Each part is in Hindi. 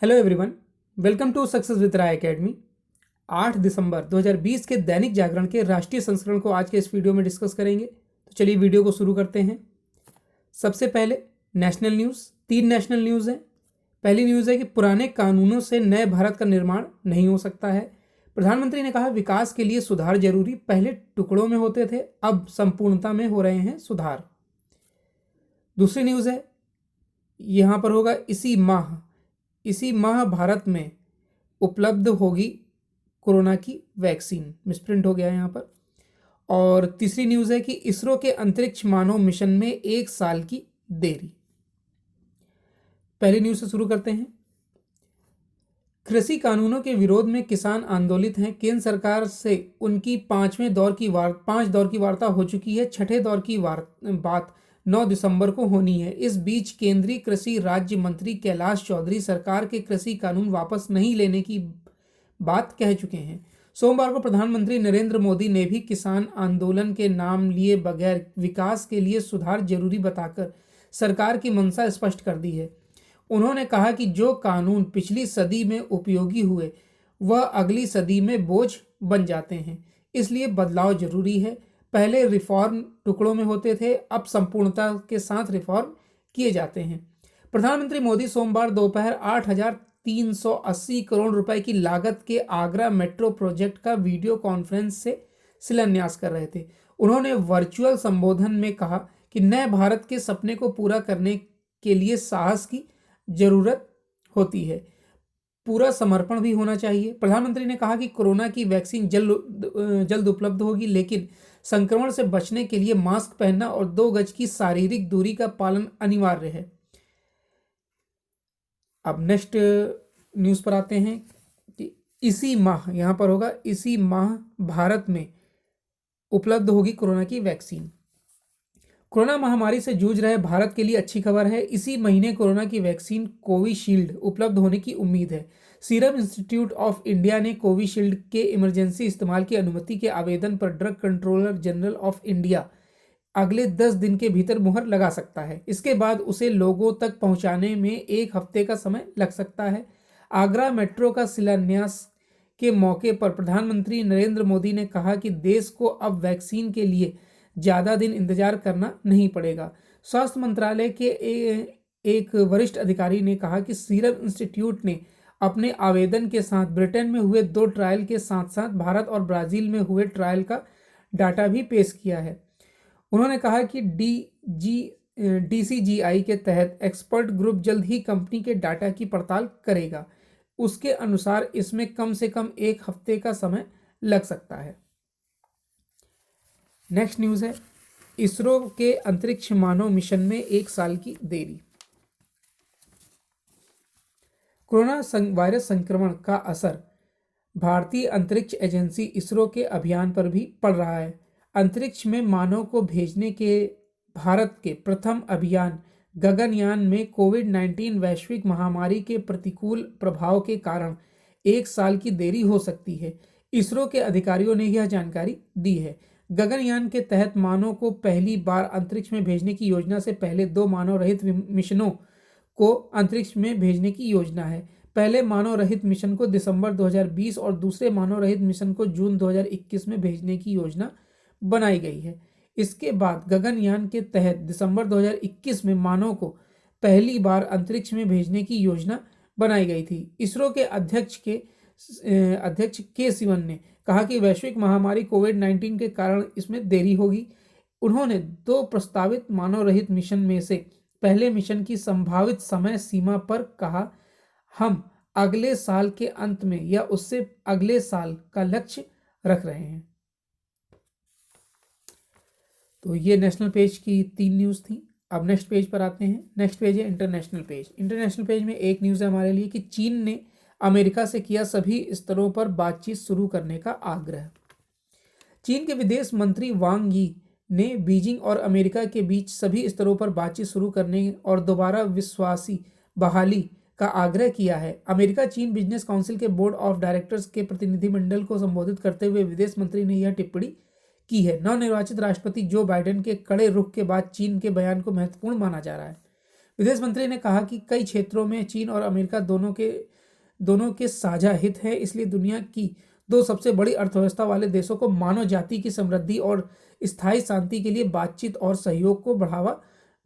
Hello everyone, welcome to success with Rai Academy. 8 दिसंबर 2020 के दैनिक जागरण के राष्ट्रीय संस्करण को आज के इस वीडियो में डिस्कस करेंगे। तो चलिए वीडियो को शुरू करते हैं। सबसे पहले नेशनल न्यूज़, 3 नेशनल न्यूज़ हैं। पहली न्यूज़ है कि पुराने कानूनों से नए भारत का निर्माण नहीं हो सकता है। प्रधानमंत्री ने कहा विकास के लिए सुधार जरूरी, पहले टुकड़ों में होते थे, अब संपूर्णता में हो रहे हैं सुधार। दूसरी न्यूज़ है, यहाँ पर होगा इसी माह भारत में उपलब्ध होगी कोरोना की वैक्सीन, मिसप्रिंट हो गया है यहाँ पर। और तीसरी न्यूज़ है कि इसरो के अंतरिक्ष मानव मिशन में 1 साल की देरी। पहली न्यूज़ से शुरू करते हैं। कृषि कानूनों के विरोध में किसान आंदोलित हैं। केंद्र सरकार से उनकी 5 दौर की वार्ता हो चुकी है। 6ठे दौर की बात 9 दिसंबर को होनी है। इस बीच केंद्रीय कृषि राज्य मंत्री कैलाश चौधरी सरकार के कृषि कानून वापस नहीं लेने की बात कह चुके हैं। सोमवार को प्रधानमंत्री नरेंद्र मोदी ने भी किसान आंदोलन के नाम लिए बगैर विकास के लिए सुधार जरूरी बताकर सरकार की मंशा स्पष्ट कर दी है। उन्होंने कहा कि जो कानून पिछली सदी में उपयोगी हुए वह अगली सदी में बोझ बन जाते हैं, इसलिए बदलाव जरूरी है। पहले रिफॉर्म टुकड़ों में होते थे, अब संपूर्णता के साथ रिफॉर्म किए जाते हैं। प्रधानमंत्री मोदी सोमवार दोपहर 8,380 करोड़ रुपए की लागत के आगरा मेट्रो प्रोजेक्ट का वीडियो कॉन्फ्रेंस से शिलान्यास कर रहे थे। उन्होंने वर्चुअल संबोधन में कहा कि नए भारत के सपने को पूरा करने के लिए साहस की जरूरत होती है, पूरा समर्पण भी होना चाहिए। प्रधानमंत्री ने कहा कि कोरोना की वैक्सीन जल्द उपलब्ध होगी, लेकिन संक्रमण से बचने के लिए मास्क पहनना और 2 गज की शारीरिक दूरी का पालन अनिवार्य है। अब नेक्स्ट न्यूज़ पर आते हैं कि इसी माह, यहाँ पर होगा इसी माह भारत में उपलब्ध होगी कोरोना की वैक्सीन। कोरोना महामारी से जूझ रहे भारत के लिए अच्छी खबर है। इसी महीने कोरोना की वैक्सीन कोविशील्ड उपलब्ध होने की उम्मीद है। सीरम इंस्टीट्यूट ऑफ इंडिया ने कोविशील्ड के इमरजेंसी इस्तेमाल की अनुमति के आवेदन पर drug controller general of India अगले 10 दिन के भीतर मुहर लगा सकता है। इसके बाद उसे लोगों तक पहुंचाने में 1 हफ्ते का समय लग सकता है। आगरा मेट्रो का शिलान्यास के मौके पर प्रधानमंत्री नरेंद्र मोदी ने कहा कि देश को अब वैक्सीन के लिए ज़्यादा दिन इंतजार करना नहीं पड़ेगा। स्वास्थ्य मंत्रालय के एक वरिष्ठ अधिकारी ने कहा कि सीरम इंस्टीट्यूट ने अपने आवेदन के साथ ब्रिटेन में हुए 2 ट्रायल के साथ साथ भारत और ब्राज़ील में हुए ट्रायल का डाटा भी पेश किया है। उन्होंने कहा कि DCGI के तहत एक्सपर्ट ग्रुप जल्द ही कंपनी के डाटा की पड़ताल करेगा। उसके अनुसार इसमें कम से कम 1 हफ्ते का समय लग सकता है। नेक्स्ट न्यूज़ है, इसरो के अंतरिक्ष मानव मिशन में 1 साल की देरी। कोरोना वायरस संक्रमण का असर भारतीय अंतरिक्ष एजेंसी इसरो के अभियान पर भी पड़ रहा है। अंतरिक्ष में मानव को भेजने के भारत के प्रथम अभियान गगनयान में कोविड-19 वैश्विक महामारी के प्रतिकूल प्रभाव के कारण 1 साल की देरी हो सकती है। इसरो के अधिकारियों ने यह जानकारी दी है। गगनयान के तहत मानव को पहली बार अंतरिक्ष में भेजने की योजना से पहले 2 मानव रहित मिशनों को अंतरिक्ष में भेजने की योजना है। पहले मानव रहित मिशन को दिसंबर 2020 और दूसरे मानव रहित मिशन को जून 2021 में भेजने की योजना बनाई गई है। इसके बाद गगनयान के तहत दिसंबर 2021 में मानव को पहली बार अंतरिक्ष में भेजने की योजना बनाई गई थी। इसरो के अध्यक्ष के सिवन ने कहा कि वैश्विक महामारी कोविड-19 के कारण इसमें देरी होगी। उन्होंने 2 प्रस्तावित मानव रहित मिशन में से पहले मिशन की संभावित समय सीमा पर कहा, हम अगले साल के अंत में या उससे अगले साल का लक्ष्य रख रहे हैं। तो ये नेशनल पेज की 3 न्यूज़ थी। अब नेक्स्ट पेज पर आते हैं। नेक्स्ट पेज है इंटरनेशनल पेज। इंटरनेशनल पेज में एक न्यूज़ है हमारे लिए कि चीन ने अमेरिका से किया सभी स्तरों पर बातचीत शुरू करने का आग्रह। चीन के विदेश मंत्री वांग यी ने बीजिंग और अमेरिका के बीच सभी स्तरों पर बातचीत शुरू करने और दोबारा विश्वासी बहाली का आग्रह किया है। अमेरिका चीन बिजनेस काउंसिल के बोर्ड ऑफ डायरेक्टर्स के प्रतिनिधिमंडल को संबोधित करते हुए विदेश मंत्री ने यह टिप्पणी की है। नवनिर्वाचित राष्ट्रपति जो बाइडेन के कड़े रुख के बाद चीन के बयान को महत्वपूर्ण माना जा रहा है। विदेश मंत्री ने कहा कि कई क्षेत्रों में चीन और अमेरिका दोनों के साझा हित है, इसलिए दुनिया की दो सबसे बड़ी अर्थव्यवस्था वाले देशों को मानव जाति की समृद्धि और स्थायी शांति के लिए बातचीत और सहयोग को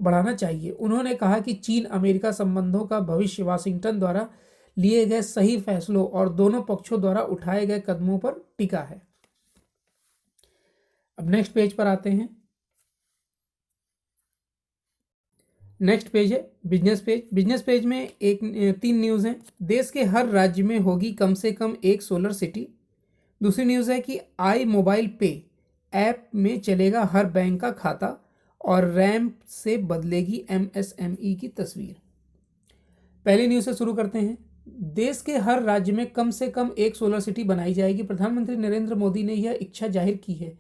बढ़ाना चाहिए। उन्होंने कहा कि चीन अमेरिका संबंधों का भविष्य वाशिंगटन द्वारा लिए गए सही फैसलों और दोनों पक्षों द्वारा उठाए गए कदमों पर टिका है। अब नेक्स्ट पेज पर आते हैं। नेक्स्ट पेज है बिजनेस पेज। बिजनेस पेज में तीन न्यूज़ हैं। देश के हर राज्य में होगी कम से कम एक सोलर सिटी। दूसरी न्यूज़ है कि आई मोबाइल पे ऐप में चलेगा हर बैंक का खाता, और रैंप से बदलेगी एमएसएमई की तस्वीर। पहली न्यूज़ से शुरू करते हैं। देश के हर राज्य में कम से कम एक सोलर सिटी बनाई जाएगी। प्रधानमंत्री नरेंद्र मोदी ने यह इच्छा जाहिर की है।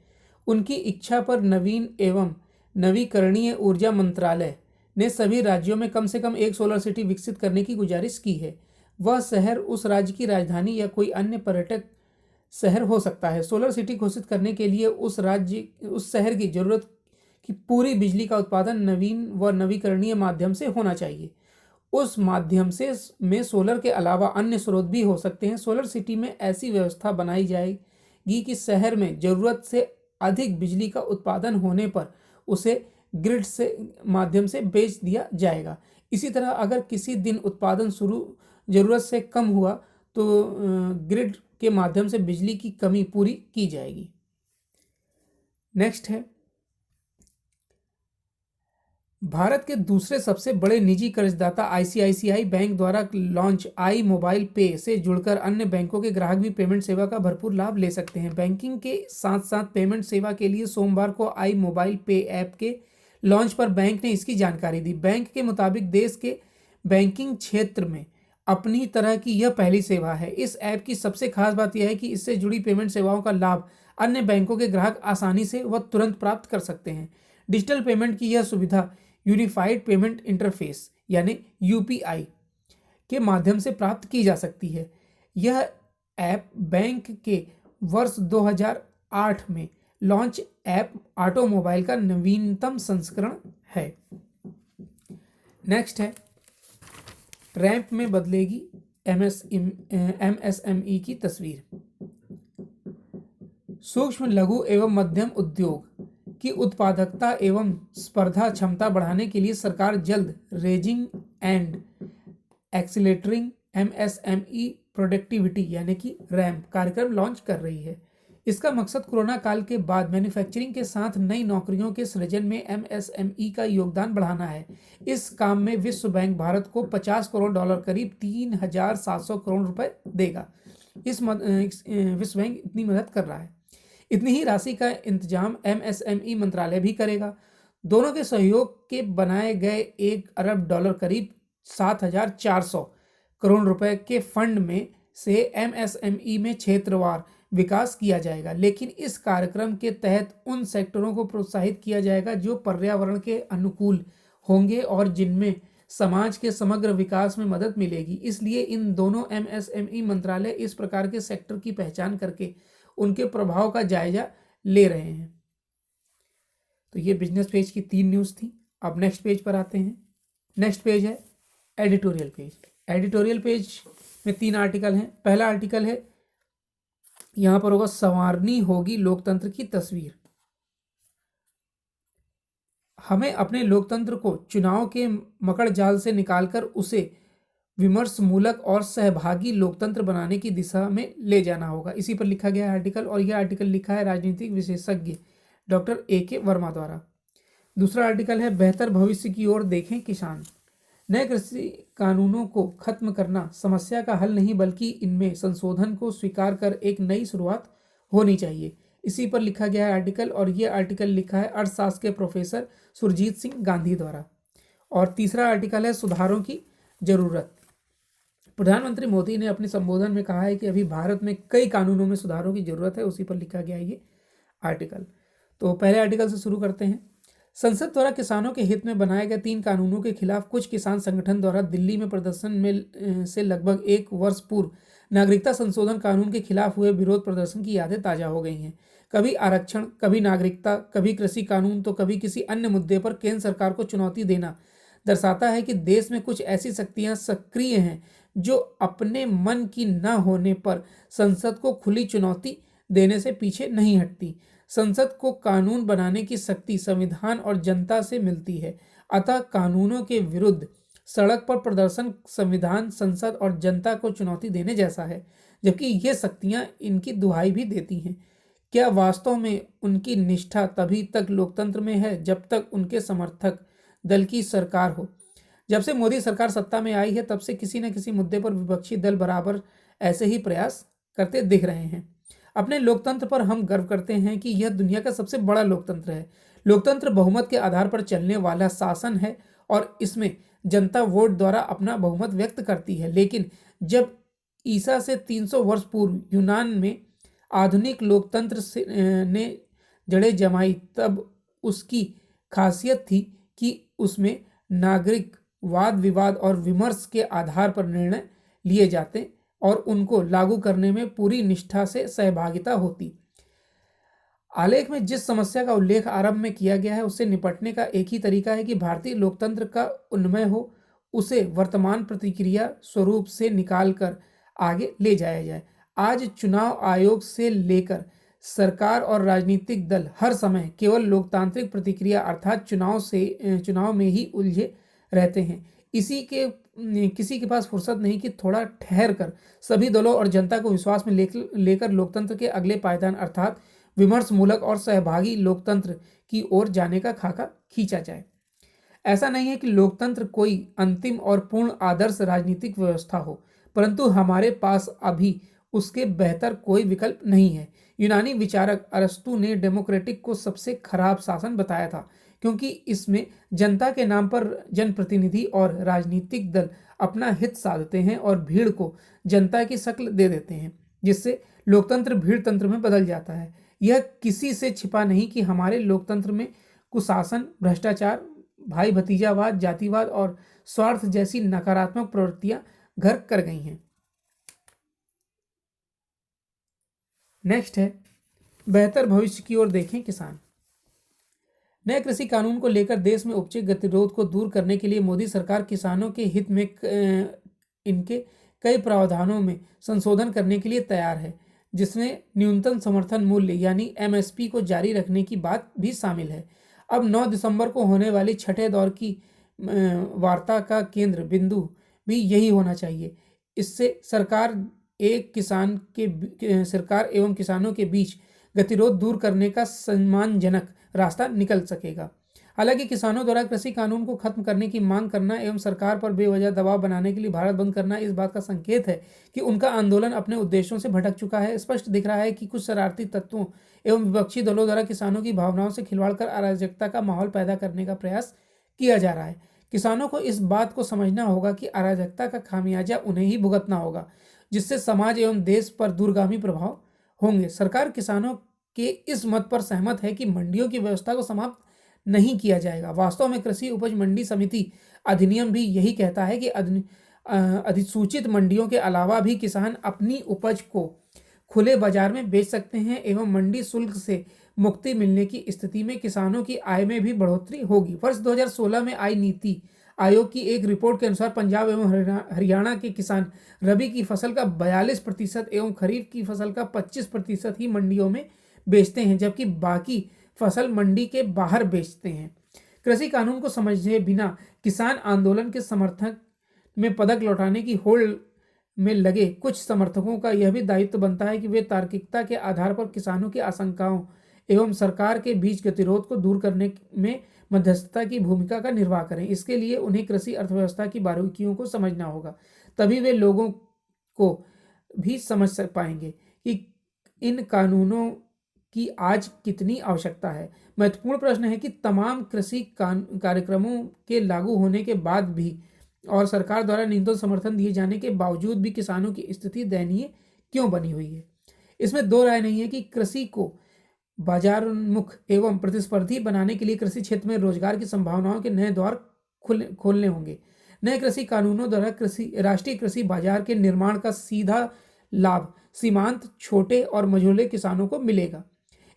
उनकी इच्छा पर नवीन एवं नवीकरणीय ऊर्जा मंत्रालय ने सभी राज्यों में कम से कम एक सोलर सिटी विकसित करने की गुजारिश की है। वह शहर उस राज्य की राजधानी या कोई अन्य पर्यटक शहर हो सकता है। सोलर सिटी घोषित करने के लिए उस शहर की जरूरत की पूरी बिजली का उत्पादन नवीन व नवीकरणीय माध्यम से होना चाहिए। उस माध्यम से में सोलर के अलावा अन्य स्रोत भी हो सकते हैं। सोलर सिटी में ऐसी व्यवस्था बनाई जाएगी कि शहर में जरूरत से अधिक बिजली का उत्पादन होने पर उसे ग्रिड से माध्यम से बेच दिया जाएगा। इसी तरह अगर किसी दिन उत्पादन जरूरत से कम हुआ तो ग्रिड के माध्यम से बिजली की कमी पूरी की जाएगी। नेक्स्ट है, भारत के दूसरे सबसे बड़े निजी कर्जदाता आईसीआईसीआई बैंक द्वारा लॉन्च आई मोबाइल पे से जुड़कर अन्य बैंकों के ग्राहक भी पेमेंट सेवा का भरपूर लाभ ले सकते हैं। बैंकिंग के साथ साथ पेमेंट सेवा के लिए सोमवार को आई मोबाइल पे ऐप के लॉन्च पर बैंक ने इसकी जानकारी दी। बैंक के मुताबिक देश के बैंकिंग क्षेत्र में अपनी तरह की यह पहली सेवा है। इस ऐप की सबसे खास बात यह है कि इससे जुड़ी पेमेंट सेवाओं का लाभ अन्य बैंकों के ग्राहक आसानी से व तुरंत प्राप्त कर सकते हैं। डिजिटल पेमेंट की यह सुविधा यूनिफाइड पेमेंट इंटरफेस यानी यूपीआई के माध्यम से प्राप्त की जा सकती है। यह ऐप बैंक के वर्ष 2008 में लॉन्च ऐप ऑटोमोबाइल का नवीनतम संस्करण है। नेक्स्ट है, रैंप में बदलेगी एमएसएमई की तस्वीर। सूक्ष्म लघु एवं मध्यम उद्योग की उत्पादकता एवं स्पर्धा क्षमता बढ़ाने के लिए सरकार जल्द रेजिंग एंड एक्सीलेटरिंग एमएसएमई प्रोडक्टिविटी यानी कि रैंप कार्यक्रम लॉन्च कर रही है। इसका मकसद कोरोना काल के बाद मैन्युफैक्चरिंग के साथ नई नौकरियों के सृजन में एमएसएमई का योगदान बढ़ाना है। इस काम में विश्व बैंक भारत को $50 करोड़ करीब 3,700 करोड़ रुपए देगा। विश्व बैंक इतनी मदद कर रहा है। इतनी ही राशि का इंतजाम एमएसएमई मंत्रालय भी करेगा। दोनों के सहयोग के बनाए गए $1 अरब करीब 7,400 करोड़ रुपए के फंड में से एमएसएमई में क्षेत्रवार विकास किया जाएगा। लेकिन इस कार्यक्रम के तहत उन सेक्टरों को प्रोत्साहित किया जाएगा जो पर्यावरण के अनुकूल होंगे और जिनमें समाज के समग्र विकास में मदद मिलेगी। इसलिए इन दोनों एमएसएमई मंत्रालय इस प्रकार के सेक्टर की पहचान करके उनके प्रभाव का जायजा ले रहे हैं। तो ये बिजनेस पेज की 3 न्यूज़ थी। अब नेक्स्ट पेज पर आते हैं। नेक्स्ट पेज है एडिटोरियल पेज। एडिटोरियल पेज में 3 आर्टिकल हैं। पहला आर्टिकल है, यहां पर होगा संवारनी होगी लोकतंत्र की तस्वीर। हमें अपने लोकतंत्र को चुनाव के मकड़ जाल से निकालकर उसे विमर्श मूलक और सहभागी लोकतंत्र बनाने की दिशा में ले जाना होगा। इसी पर लिखा गया आर्टिकल, और यह आर्टिकल लिखा है राजनीतिक विशेषज्ञ डॉक्टर AK वर्मा द्वारा। दूसरा आर्टिकल है, बेहतर भविष्य की ओर देखें किसान। नए कृषि कानूनों को खत्म करना समस्या का हल नहीं बल्कि इनमें संशोधन को स्वीकार कर एक नई शुरुआत होनी चाहिए। इसी पर लिखा गया है आर्टिकल, और यह आर्टिकल लिखा है अर्थशास्त्र के प्रोफेसर सुरजीत सिंह गांधी द्वारा। और तीसरा आर्टिकल है, सुधारों की जरूरत। प्रधानमंत्री मोदी ने अपने संबोधन में कहा है कि अभी भारत में कई कानूनों में सुधारों की जरूरत है। उसी पर लिखा गया है ये आर्टिकल। तो पहले आर्टिकल से शुरू करते हैं। संसद द्वारा किसानों के हित में बनाए गए 3 कानूनों के खिलाफ कुछ किसान संगठन द्वारा दिल्ली में प्रदर्शन में से लगभग 1 वर्ष पूर्व नागरिकता संशोधन कानून के खिलाफ हुए विरोध प्रदर्शन की यादें ताजा हो गई हैं। कभी आरक्षण, कभी नागरिकता, कभी कृषि कानून तो कभी किसी अन्य मुद्दे पर केंद्र सरकार को चुनौती देना दर्शाता है कि देश में कुछ ऐसी शक्तियां सक्रिय हैं जो अपने मन की न होने पर संसद को खुली चुनौती देने से पीछे नहीं हटती। संसद को कानून बनाने की शक्ति संविधान और जनता से मिलती है, अतः कानूनों के विरुद्ध सड़क पर प्रदर्शन संविधान, संसद और जनता को चुनौती देने जैसा है, जबकि ये शक्तियां इनकी दुहाई भी देती हैं। क्या वास्तव में उनकी निष्ठा तभी तक लोकतंत्र में है जब तक उनके समर्थक दल की सरकार हो। जब से मोदी सरकार सत्ता में आई है तब से किसी न किसी मुद्दे पर विपक्षी दल बराबर ऐसे ही प्रयास करते दिख रहे हैं। अपने लोकतंत्र पर हम गर्व करते हैं कि यह दुनिया का सबसे बड़ा लोकतंत्र है। लोकतंत्र बहुमत के आधार पर चलने वाला शासन है और इसमें जनता वोट द्वारा अपना बहुमत व्यक्त करती है। लेकिन जब ईसा से 300 वर्ष पूर्व यूनान में आधुनिक लोकतंत्र ने जड़ें जमाई तब उसकी खासियत थी कि उसमें नागरिक वाद विवाद और विमर्श के आधार पर निर्णय लिए जाते और उनको लागू करने में पूरी निष्ठा से सहभागिता होती। आलेख में जिस समस्या का उल्लेख आरंभ में किया गया है उससे निपटने का एक ही तरीका है कि भारतीय लोकतंत्र का उन्मय हो, उसे वर्तमान प्रतिक्रिया स्वरूप से निकालकर आगे ले जाया जाए। आज चुनाव आयोग से लेकर सरकार और राजनीतिक दल हर समय केवल लोकतांत्रिक प्रतिक्रिया अर्थात चुनाव में ही उलझे रहते हैं। किसी के पास फुर्सत नहीं कि थोड़ा ठहर कर सभी दलों और जनता को विश्वास में लेकर लोकतंत्र के अगले पायदान अर्थात विमर्श मूलक और सहभागी लोकतंत्र की ओर जाने का खाका खींचा जाए। ऐसा नहीं है कि लोकतंत्र कोई अंतिम और पूर्ण आदर्श राजनीतिक व्यवस्था हो, परंतु हमारे पास अभी उसके बेहतर कोई विकल्प नहीं है। यूनानी विचारक अरस्तु ने डेमोक्रेटिक को सबसे खराब शासन बताया था, क्योंकि इसमें जनता के नाम पर जनप्रतिनिधि और राजनीतिक दल अपना हित साधते हैं और भीड़ को जनता की शक्ल दे देते हैं, जिससे लोकतंत्र भीड़ तंत्र में बदल जाता है। यह किसी से छिपा नहीं कि हमारे लोकतंत्र में कुशासन, भ्रष्टाचार, भाई भतीजावाद, जातिवाद और स्वार्थ जैसी नकारात्मक प्रवृत्तियां घर कर गई हैं। नेक्स्ट है बेहतर भविष्य की ओर देखें किसान। नए कृषि कानून को लेकर देश में उपजे गतिरोध को दूर करने के लिए मोदी सरकार किसानों के हित में इनके कई प्रावधानों में संशोधन करने के लिए तैयार है, जिसमें न्यूनतम समर्थन मूल्य यानी एमएसपी को जारी रखने की बात भी शामिल है। अब 9 दिसंबर को होने वाली छठे दौर की वार्ता का केंद्र बिंदु भी यही होना चाहिए। इससे सरकार एवं किसानों के बीच गतिरोध दूर करने का सम्मानजनक रास्ता निकल सकेगा। हालांकि किसानों द्वारा कृषि कानून को खत्म करने की मांग करना एवं सरकार पर बेवजह दबाव बनाने के लिए भारत बंद करना इस बात का संकेत है कि उनका आंदोलन अपने उद्देश्यों से भटक चुका है। स्पष्ट दिख रहा है कि कुछ शरारती तत्वों एवं विपक्षी दलों द्वारा किसानों की भावनाओं से खिलवाड़ कर अराजकता का माहौल पैदा करने का प्रयास किया जा रहा है। किसानों को इस बात को समझना होगा कि अराजकता का खामियाजा उन्हें ही भुगतना होगा, जिससे समाज एवं देश पर दूरगामी प्रभाव होंगे। सरकार किसानों के इस मत पर सहमत है कि मंडियों की व्यवस्था को समाप्त नहीं किया जाएगा। वास्तव में कृषि उपज मंडी समिति अधिनियम भी यही कहता है कि अधिसूचित मंडियों के अलावा भी किसान अपनी उपज को खुले बाजार में बेच सकते हैं एवं मंडी शुल्क से मुक्ति मिलने की स्थिति में किसानों की आय में भी बढ़ोतरी होगी। वर्ष 2016 में आई नीति आयोग की एक रिपोर्ट के अनुसार पंजाब एवं हरियाणा के किसान रबी की फसल का 42% एवं खरीफ की फसल का 25% ही मंडियों में बेचते हैं, जबकि बाकी फसल मंडी के बाहर बेचते हैं। कृषि कानून को समझे बिना किसान आंदोलन के समर्थन में पदक लौटाने की होड़ में लगे कुछ समर्थकों का यह भी दायित्व बनता है कि वे तार्किकता के आधार पर किसानों की आशंकाओं एवं सरकार के बीच गतिरोध को दूर करने में मध्यस्थता की भूमिका का निर्वाह करें। इसके लिए उन्हें कृषि अर्थव्यवस्था की बारीकियों को समझना होगा, तभी वे लोगों को भी समझ पाएंगे कि इन कानूनों की आज कितनी आवश्यकता है। महत्वपूर्ण प्रश्न है कि तमाम कृषि कार्यक्रमों के लागू होने के बाद भी और सरकार द्वारा न्यूनतम समर्थन दिए जाने के बावजूद भी किसानों की स्थिति दयनीय क्यों बनी हुई है। इसमें दो राय नहीं है कि कृषि को बाजारोन्मुख एवं प्रतिस्पर्धी बनाने के लिए कृषि क्षेत्र में रोजगार की संभावनाओं के नए द्वार खोलने होंगे। नए कृषि कानूनों द्वारा राष्ट्रीय कृषि बाजार के निर्माण का सीधा लाभ सीमांत छोटे और मझोले किसानों को मिलेगा।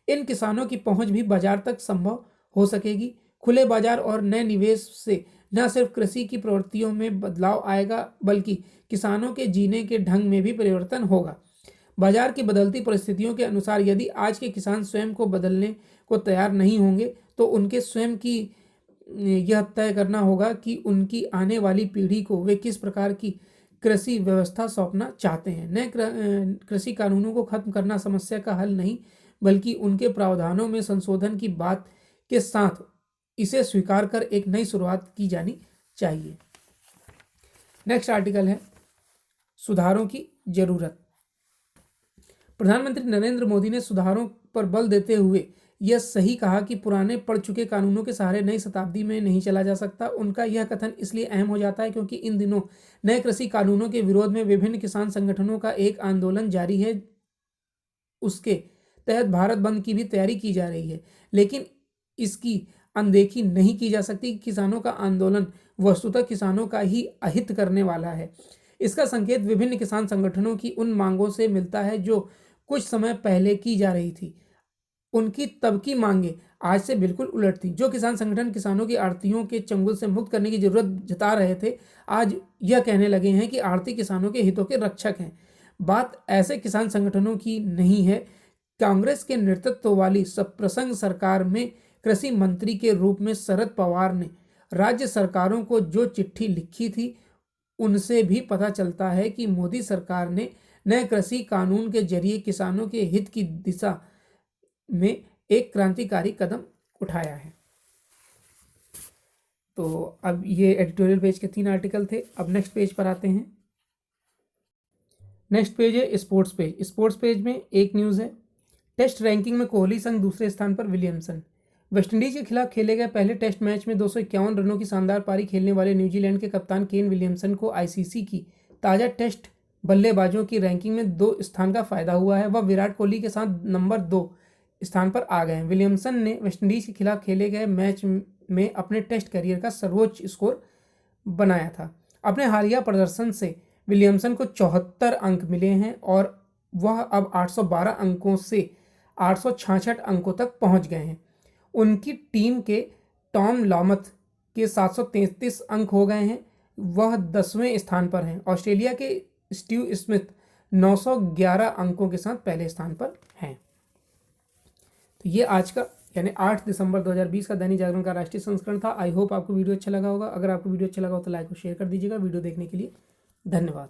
इन किसानों की पहुंच भी बाजार तक संभव हो सकेगी। खुले बाजार और नए निवेश से न सिर्फ कृषि की प्रवृत्तियों में बदलाव आएगा बल्कि किसानों के जीने के ढंग में भी परिवर्तन होगा। बाजार की बदलती परिस्थितियों के अनुसार यदि आज के किसान स्वयं को बदलने को तैयार नहीं होंगे तो उनके स्वयं की यह तय करना होगा कि उनकी आने वाली पीढ़ी को वे किस प्रकार की कृषि व्यवस्था सौंपना चाहते हैं। नए कृषि कानूनों को खत्म करना समस्या का हल नहीं बल्कि उनके प्रावधानों में संशोधन की बात के साथ इसे स्वीकार कर एक नई शुरुआत की जानी चाहिए। नेक्स्ट आर्टिकल है सुधारों की जरूरत। प्रधानमंत्री नरेंद्र मोदी ने सुधारों पर बल देते हुए यह सही कहा कि पुराने पड़ चुके कानूनों के सहारे नई शताब्दी में नहीं चला जा सकता। उनका यह कथन इसलिए अहम हो जाता है क्योंकि इन दिनों नए कृषि कानूनों के विरोध में विभिन्न किसान संगठनों का एक आंदोलन जारी है। उसके तहत भारत बंद की भी तैयारी की जा रही है, लेकिन इसकी अनदेखी नहीं की जा सकती कि किसानों का आंदोलन वस्तुतः किसानों का ही अहित करने वाला है। इसका संकेत विभिन्न किसान संगठनों की उन मांगों से मिलता है जो कुछ समय पहले की जा रही थी। उनकी तब की मांगे आज से बिल्कुल उलट थी। जो किसान संगठन किसानों की आड़तियों के चंगुल से मुक्त करने की जरूरत जता रहे थे, आज यह कहने लगे हैं कि आड़ती किसानों के हितों के रक्षक हैं। बात ऐसे किसान संगठनों की नहीं है। कांग्रेस के नेतृत्व वाली सप्रसंग सरकार में कृषि मंत्री के रूप में शरद पवार ने राज्य सरकारों को जो चिट्ठी लिखी थी उनसे भी पता चलता है कि मोदी सरकार ने नए कृषि कानून के जरिए किसानों के हित की दिशा में एक क्रांतिकारी कदम उठाया है। तो अब ये एडिटोरियल पेज के 3 आर्टिकल थे। अब नेक्स्ट पेज पर आते हैं। नेक्स्ट पेज है स्पोर्ट्स पेज। स्पोर्ट्स पेज में एक न्यूज़ है, टेस्ट रैंकिंग में कोहली संग दूसरे स्थान पर विलियमसन। वेस्टइंडीज के खिलाफ खेले गए पहले टेस्ट मैच में 251 रनों की शानदार पारी खेलने वाले न्यूजीलैंड के कप्तान केन विलियमसन को आईसीसी की ताज़ा टेस्ट बल्लेबाजों की रैंकिंग में 2 स्थान का फायदा हुआ है। वह विराट कोहली के साथ नंबर 2 स्थान पर आ गए हैं। विलियमसन ने वेस्टइंडीज के खिलाफ खेले गए मैच में अपने टेस्ट करियर का सर्वोच्च स्कोर बनाया था। अपने हालिया प्रदर्शन से विलियमसन को 74 अंक मिले हैं और वह अब 812 अंकों से 866 अंकों तक पहुंच गए हैं। उनकी टीम के टॉम लॉमथ के 733 अंक हो गए हैं, वह 10वें स्थान पर हैं। ऑस्ट्रेलिया के स्टीव स्मिथ 911 अंकों के साथ पहले स्थान पर हैं। तो ये आज का यानी 8 दिसंबर 2020 का दैनिक जागरण का राष्ट्रीय संस्करण था। आई होप आपको वीडियो अच्छा लगा होगा। अगर आपको वीडियो अच्छा लगा हो तो लाइक और शेयर कर दीजिएगा। वीडियो देखने के लिए धन्यवाद।